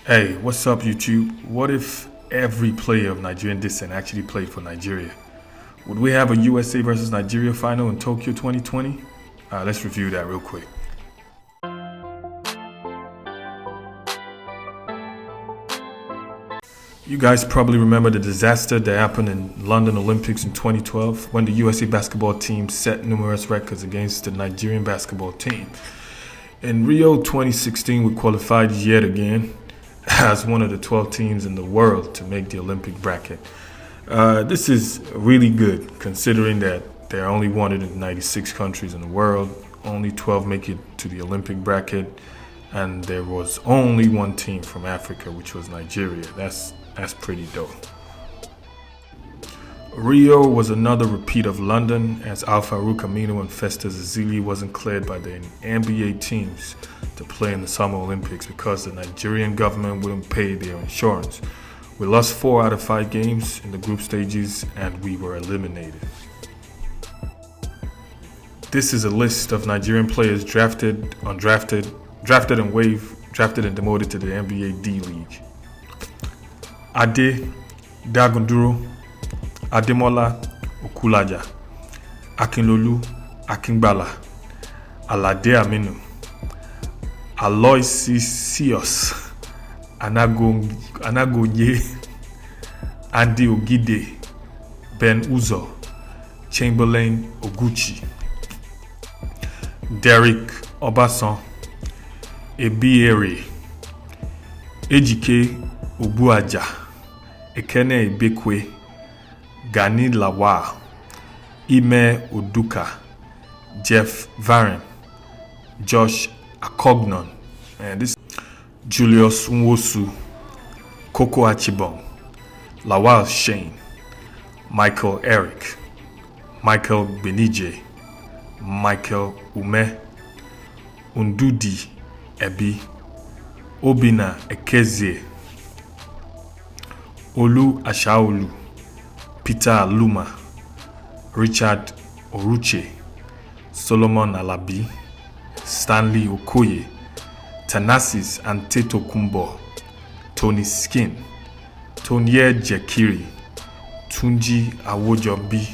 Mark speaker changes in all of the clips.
Speaker 1: Hey, what's up, YouTube? What if every player of Nigerian descent actually played for Nigeria? Would we have a USA versus Nigeria final in Tokyo 2020? Let's review that real quick. You guys probably remember the disaster that happened in London Olympics in 2012 when the USA basketball team set numerous records against the Nigerian basketball team. In Rio 2016, we qualified yet again as one of the 12 teams in the world to make the Olympic bracket. This is really good considering that there are only 196 countries in the world, only 12 make it to the Olympic bracket, and there was only one team from Africa, which was Nigeria. That's pretty dope. Rio was another repeat of London, as Al-Farouq Aminu and Festus Ezeli wasn't cleared by the NBA teams to play in the Summer Olympics because the Nigerian government wouldn't pay their insurance. We lost 4 out of 5 games in the group stages and we were eliminated. This is a list of Nigerian players drafted, undrafted, drafted and waived, drafted and demoted to the NBA D-League. Ade Dagunduro, Ademola Okulaja, Akinlolu Akingbala, Alade Aminu, Aloysius Anagonye, Andy Ogide, Ben Uzo, Chamberlain Oguchi, Derek Obasan, Ebiere, Ejike Obuaja, Ekene Ibekwe, Gani Lawal, Ime Oduka, Jeff Varen, Josh Akognon, and this Julius Nwosu, Koko Achibong, Lawal Shane, Michael Eric, Michael Benije, Michael Ume, Undudi Ebi, Obina Ekezie, Olu Ashaolu, Peter Aluma, Richard Oruche, Solomon Alabi, Stanley Okoye, Thanasis Antetokounmpo, Tony Skin, Tonye Jekiri, Tunji Awojobi.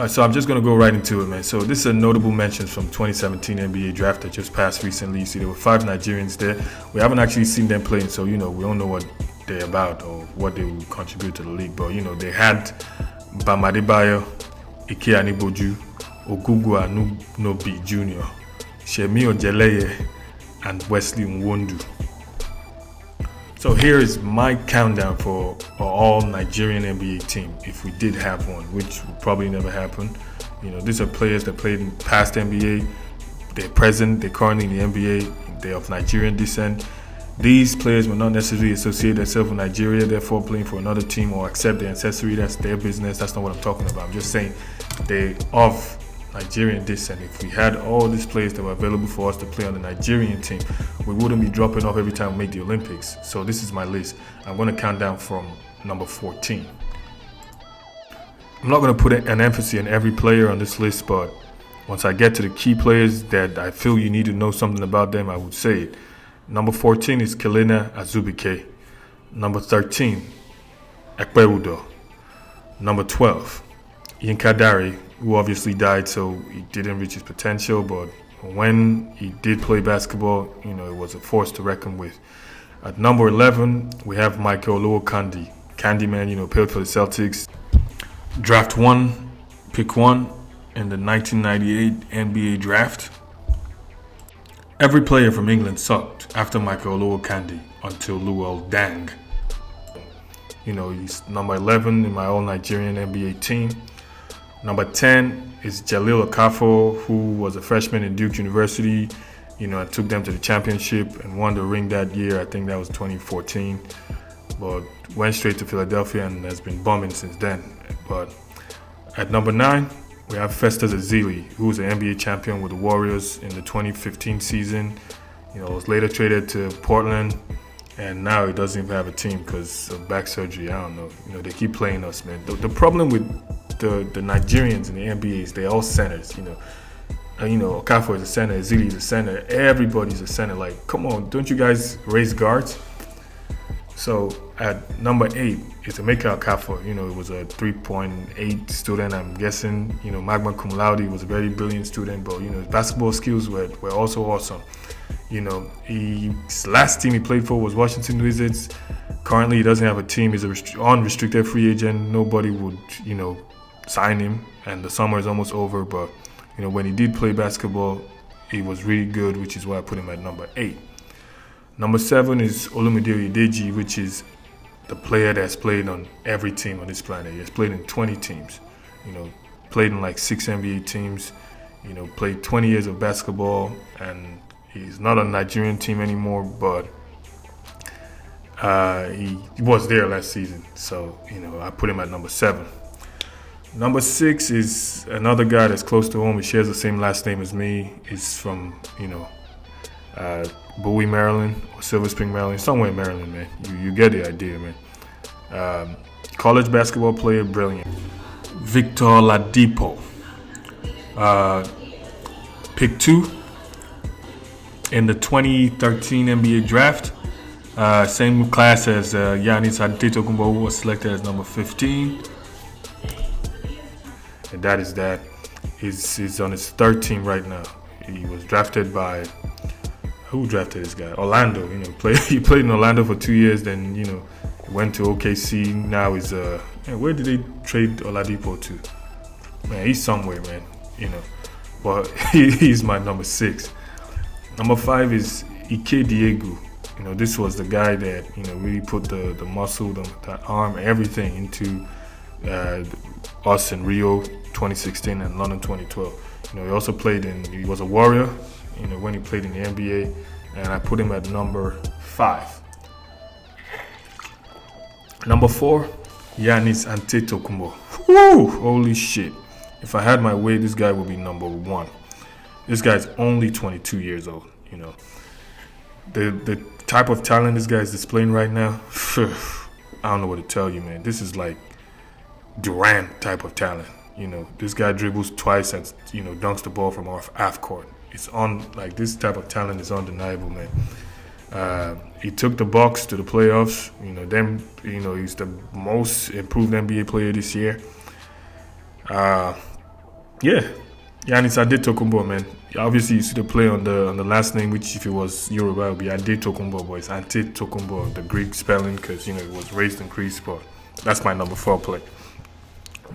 Speaker 1: So I'm just going to go right into it, man. So this is a notable mentions from 2017 NBA draft that just passed recently. You see, there were 5 Nigerians there. We haven't actually seen them playing, so, we don't know what they're about or what they will contribute to the league. But, they had Bam Adebayo, Ike Aniboju, Ogugu Anunobi Jr., Shemi Ojeleye, and Wesley Nwondu. So here is my countdown for all Nigerian NBA team, if we did have one, which will probably never happen. These are players that played in past NBA. They're present, they're currently in the NBA, they're of Nigerian descent. These players will not necessarily associate themselves with Nigeria, therefore playing for another team or accept their ancestry. That's their business. That's not what I'm talking about. I'm just saying they're of Nigerian descent. If we had all these players that were available for us to play on the Nigerian team, we wouldn't be dropping off every time we make the Olympics. So this is my list. I'm going to count down from number 14. I'm not going to put an emphasis on every player on this list, but once I get to the key players that I feel you need to know something about them, I would say it. Number 14 is Kelena Azubike. Number 13, Ekpewudo. Number 12, Yinka Dare, who obviously died, so he didn't reach his potential, but when he did play basketball, it was a force to reckon with. At number 11, we have Michael Oluokandi. Candyman, played for the Celtics. Draft 1, pick 1 in the 1998 NBA draft. Every player from England sucked after Michael Oluokandi until Luol Deng. He's number 11 in my all-Nigerian NBA team. Number 10 is Jalil Okafo, who was a freshman in Duke University. I took them to the championship and won the ring that year. I think that was 2014. But went straight to Philadelphia and has been bumming since then. But at number 9, we have Festus Ezeli, who was an NBA champion with the Warriors in the 2015 season. Was later traded to Portland, and now he doesn't even have a team because of back surgery. I don't know. They keep playing us, man. The problem with the Nigerians in the NBA is they're all centers. Okafor is a center, Ezeli is a center, everybody's a center. Like, come on, don't you guys raise guards? So at number 8 is Emeka Okafor. You know, it was a 3.8 student. I'm guessing, you know, magna cum laude. He was a very brilliant student, but, you know, his basketball skills were also awesome. You know, his last team he played for was Washington Wizards. Currently, he doesn't have a team. He's an unrestricted free agent. Nobody would, you know, sign him, and the summer is almost over. But, you know, when he did play basketball, he was really good, which is why I put him at number 8. Number 7 is Olumide Oyedeji, which is the player that's played on every team on this planet. He has played in 20 teams, you know, played in like 6 NBA teams, you know, played 20 years of basketball, and he's not on Nigerian team anymore, but he was there last season. So, you know, I put him at number 7. Number 6 is another guy that's close to home. He shares the same last name as me. He's from, you know, Bowie, Maryland, or Silver Spring, Maryland, somewhere in Maryland, man. You get the idea, man. College basketball player, brilliant. Victor Oladipo, pick 2 in the 2013 NBA draft. Same class as Giannis Antetokounmpo, who was selected as number 15. And that is that. He's on his 3rd team right now. He was drafted by... Who drafted this guy? Orlando. You know, he played in Orlando for 2 years. Then, you know, went to OKC. Now he's where did they trade Oladipo to? Man, he's somewhere, man. You know, but he's my number 6. Number 5 is Ike Diegu. You know, this was the guy that, you know, really put the muscle, the arm, everything into us in Rio 2016 and London 2012. You know, he also he was a Warrior, you know, when he played in the NBA, and I put him at number 5. Number 4, Giannis Antetokounmpo. Woo! Holy shit. If I had my way, this guy would be number 1. This guy's only 22 years old, you know. The type of talent this guy is displaying right now, I don't know what to tell you, man. This is like Durant type of talent. You know, this guy dribbles twice and, you know, dunks the ball from off half court. This type of talent is undeniable, man. He took the Bucks to the playoffs. You know, he's the most improved NBA player this year. Yeah, Giannis Antetokounmpo, man. Obviously, you see the play on the last name, which if it was Yoruba, it would be Antetokounmpo, but it's Antetokounmpo, the Greek spelling, because, you know, it was raised in Greece. But that's my number 4 play.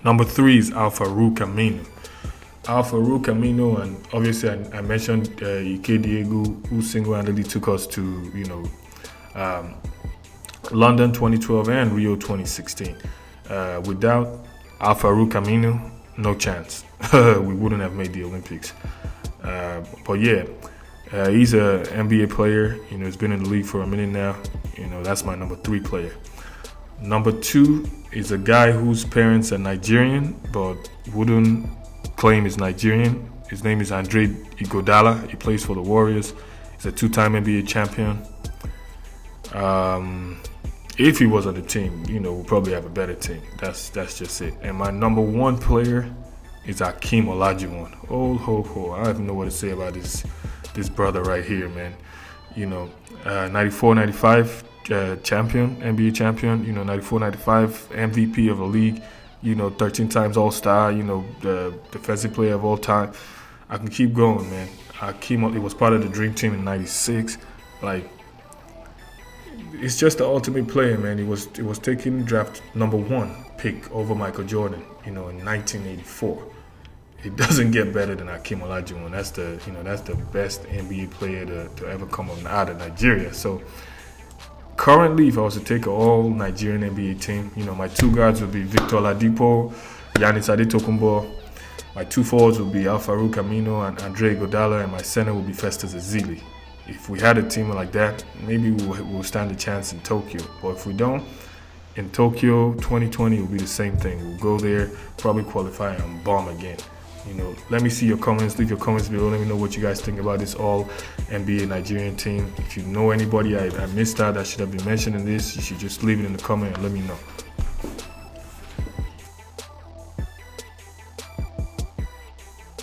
Speaker 1: Number 3 is Al-Farouq Aminu. Al-Farouq Aminu, and obviously I mentioned Ike Diegu, who single-handedly took us to, you know, London 2012 and Rio 2016. Without Al-Farouq Aminu, no chance. We wouldn't have made the Olympics. But yeah, he's an NBA player. You know, he's been in the league for a minute now. You know, that's my number 3 player. Number 2 is a guy whose parents are Nigerian, but wouldn't claim he's Nigerian. His name is Andre Iguodala. He plays for the Warriors. He's a 2-time NBA champion. If he was on the team, you know, we'll probably have a better team. That's just it. And my number 1 player is Hakeem Olajuwon. Oh, I don't even know what to say about this brother right here, man. You know, 94-95 champion, NBA champion. You know, 94-95 MVP of the league. You know, 13 times All-Star. You know, the defensive player of all time. I can keep going, man. Hakeem, he was part of the Dream Team in '96. Like, it's just the ultimate player, man. He was taken draft number 1 pick over Michael Jordan, you know, in 1984. It doesn't get better than Hakeem Olajuwon. That's the best NBA player to ever come out of Nigeria. So currently, if I was to take an all Nigerian NBA team, you know, my 2 guards would be Victor Oladipo, Giannis Antetokounmpo. My 2 forwards would be Al-Farouq Aminu and Andre Iguodala, and my center would be Festus Ezeli. If we had a team like that, maybe we'll stand a chance in Tokyo. But if we don't, in Tokyo 2020, it will be the same thing. We'll go there, probably qualify and bomb again. You know, let me see your comments. Leave your comments below. Let me know what you guys think about this all NBA Nigerian team. If you know anybody I missed out that should have been mentioned in this, you should just leave it in the comment and let me know.